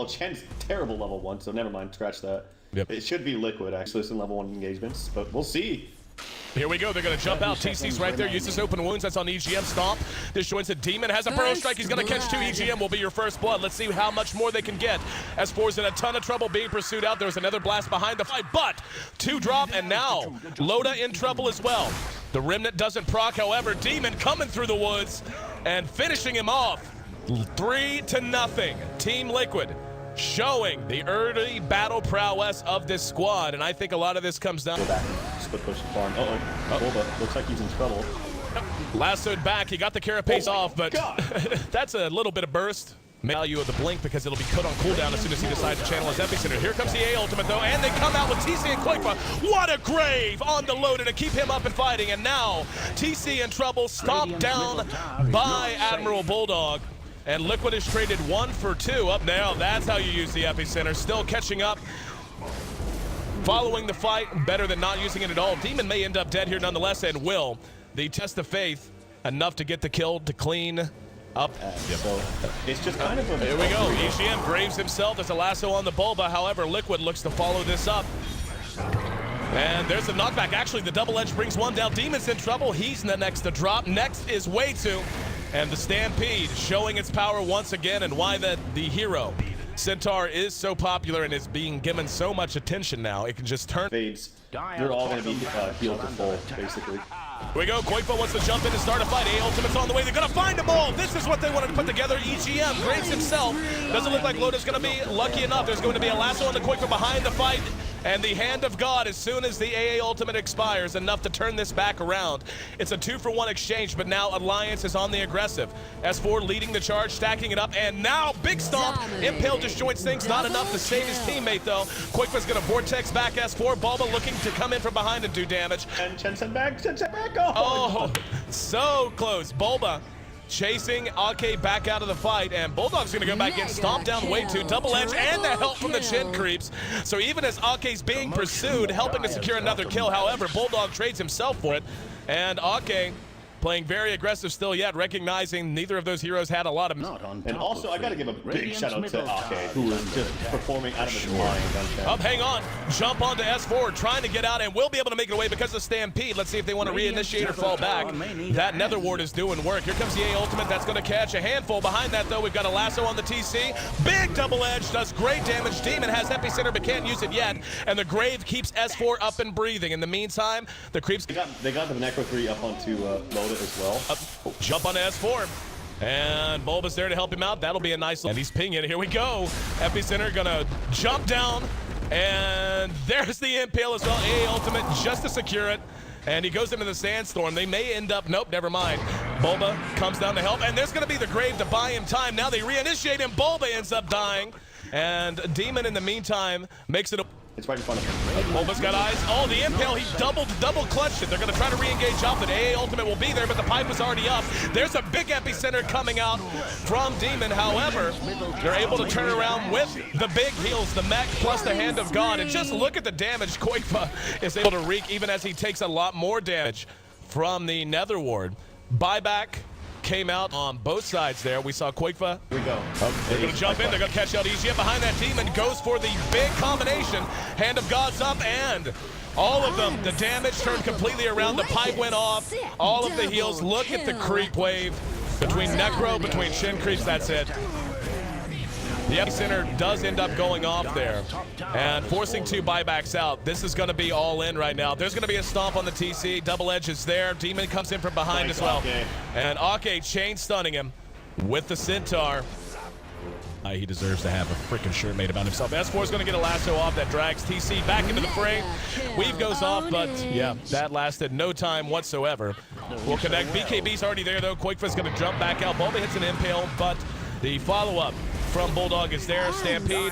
Well, Chen's terrible level 1, so never mind, scratch that. Yep. It should be Liquid, actually, some level 1 engagements, but we'll see. Here we go, they're gonna jump out. TC's right there, uses open wounds, that's on EGM stomp. Disjoints a Demon, has a burrow strike, he's gonna catch 2. EGM will be your first blood. Let's see how much more they can get. S4's in a ton of trouble being pursued out. There's another blast behind the fight, but 2 drop, and now Loda in trouble as well. The Remnant doesn't proc, however, Demon coming through the woods and finishing him off. 3-0. Team Liquid showing the early battle prowess of this squad, and I think a lot of this comes down. Go back, split push the farm. Bulba looks like he's in trouble. Lassoed back, he got the carapace off, but that's a little bit of burst. Value of the blink because it'll be cut on cooldown as soon as he decides to channel his epicenter. Here comes the A ultimate though, and they come out with TC and Koifa. What a grave on the Loda to keep him up and fighting, and now TC in trouble, stomped down by Admiral Bulldog. And Liquid is traded 1 for 2 up now. That's how you use the epicenter. Still catching up. Following the fight, better than not using it at all. Demon may end up dead here nonetheless, and will. The test of faith, enough to get the kill to clean up. So it's just kind of a... Here we go. EGM graves himself. There's a lasso on the Bulba. However, Liquid looks to follow this up. And there's the knockback. Actually, the double edge brings one down. Demon's in trouble. He's the next to drop. Next is Way2. And the Stampede showing its power once again, and why the hero Centaur is so popular and is being given so much attention now. It can just turn. Fades. They're all going to be healed to full, basically. Here we go. Koifa wants to jump in and start a fight. A ultimate's on the way. They're going to find them all. This is what they wanted to put together. EGM graves himself. Doesn't look like Loda's going to be lucky enough. There's going to be a lasso on the Koifa behind the fight. And the hand of God, as soon as the AA ultimate expires, enough to turn this back around. It's a 2-for-1 exchange, but now Alliance is on the aggressive. S4 leading the charge, stacking it up, and now big stomp. Impale disjoints things, not enough to save his teammate though. Koifa's gonna vortex back S4. Bulba looking to come in from behind and do damage. And Chen sent back. Oh, so close. Bulba chasing Ake back out of the fight, and Bulldog's gonna go back in, stomp down Way2, double edge, and the help from the Chin creeps. So even as Ake's being pursued, helping to secure another kill, however, Bulldog trades himself for it, and Ake playing very aggressive still yet, recognizing neither of those heroes had a lot of... And also, I gotta give a big shout out to Ake, who is just performing out of his mind on chat. Up, hang on. Jump onto S4, trying to get out, and will be able to make it away because of Stampede. Let's see if they want to reinitiate or fall back. That Nether Ward is doing work. Here comes the A ultimate. That's going to catch a handful. Behind that, though, we've got a lasso on the TC. Big double edge, does great damage. Demon has epicenter, but can't use it yet. And the Grave keeps S4 up and breathing. In the meantime, the creeps... They got the Necro 3 up onto Loda as well. Jump on S4. And Bulba's there to help him out. That'll be a nice... And he's pinging. Here we go. Epicenter gonna jump down. And there's the Impale as well. A ultimate just to secure it. And he goes into the Sandstorm. They may end up... Nope, never mind. Bulba comes down to help. And there's going to be the Grave to buy him time. Now they reinitiate him. Bulba ends up dying. And Demon, in the meantime, makes it a... It's right in front of him. Bulba's got eyes. Oh, the Impale, he double clutched it. They're going to try to re-engage off it. AA ultimate will be there, but the pipe was already up. There's a big epicenter coming out from Demon. However, they're able to turn around with the big heals, the mech plus the Hand of God. And just look at the damage Koifa is able to wreak, even as he takes a lot more damage from the Nether Ward. Buyback came out on both sides there. We saw Koifa. Here we go. They're going to jump in. They're going to catch out EGM. Behind that, Demon goes for the big combination. Hand of God's up, and all of them, the damage turned completely around. The pipe went off. All of the heals. Look at the creep wave between Necro, between Shin creeps. That's it. The epicenter does end up going off there and forcing 2 buybacks out. This is going to be all in right now. There's going to be a stomp on the TC. Double edge is there. Demon comes in from behind as well. And Ake chain stunning him with the Centaur. He deserves to have a freaking shirt made about himself. S4 is going to get a lasso off that drags TC back into the fray. Weave goes off, but yeah, that lasted no time whatsoever. We'll connect. BKB's already there though. Koifa's going to jump back out. Bulba hits an Impale, but the follow-up from Bulldog is there. Stampede,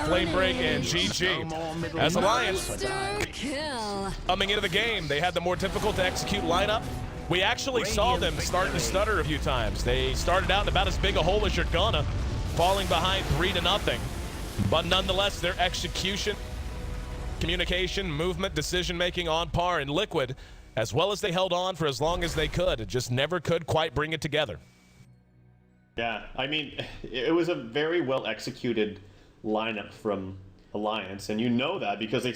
Flame Break, and GG. As Alliance coming into the game, they had the more difficult to execute lineup. We actually saw them starting to stutter a few times. They started out in about as big a hole as you're gonna, falling behind 3-0. But nonetheless, their execution, communication, movement, decision-making on par in Liquid, as well as they held on for as long as they could. It just never could quite bring it together. Yeah, I mean, it was a very well executed lineup from Alliance, and you know that because they